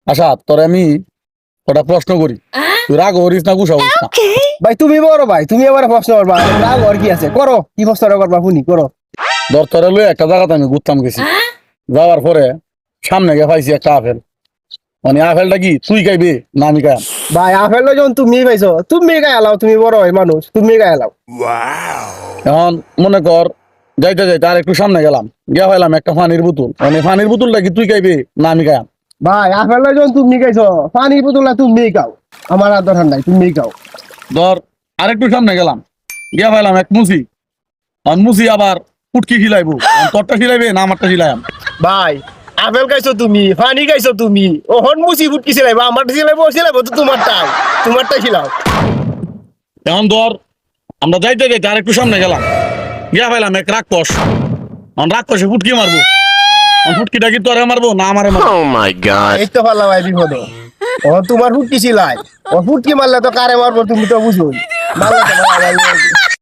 আচ্ছা তোরে আমি ওটা প্রশ্ন করি, তুই রাগ করিস না গুসা করিস না। ভাই তুমি বড় ভাই, তুমি আবার প্রশ্ন করবা, রাগ আর কি আছে, করো কি প্রশ্নটা করবা শুনি, করো। ধর তোরে লই একটা জায়গাতে আমি ঘুরতাম গেছি, যাওয়ার পরে সামনে গিয়ে পাইছি একটা আপেল। মানে আপেলটা কি তুই খাইবি না আমি খাইম? ভাই আপেল যখন তুমি পাইছো, তুমি গায়ে লাও, তুমি বড় হয় মানুষ, তুমি গায়ে লাও। এখন মনে কর যাইতে যাইতে আর একটু সামনে গেলাম, গিয়া পাইলাম একটা পানির বোতল। মানে পানির বোতলটা কি তুই খাইবি না আমি খাইম? ভাই আপেল যখন তুমি খাইছো, পানি বোতলা তুমি খাও, আমার আর দরকার নাই, তুমি খাও। ধর আর একটু সামনে গেলাম, গিয়া পাইলাম এক মুসি। মুসি আবার ফুটকি খিলাইবো, তোরটা খিলাইবে না আমারটা খিলাইম? ভাই আপেল খাইছো তুমি, পানি খাইছো তুমি, ওহন মুসি ফুটকি ছিলাইবা, আমারটা ছিলাইবো তো তোমারটাই খিলাও। এখন ধর আমরা যাইতে যাইতে আর একটু সামনে গেলাম, গিয়া পাইলাম এক রাক্ষস। রাক্ষসে ফুটকি মারবো, ফুটকিটা কি তোরে মারবো না আমারে মারবো? Oh my god. এই তো পারলাম ভাই বিপদ, ও তোমার ফুটকি ছিলাই, ও ফুটকি মারলে তো কারে মারবো তুমি তো বুঝো, মারলে তো ভাই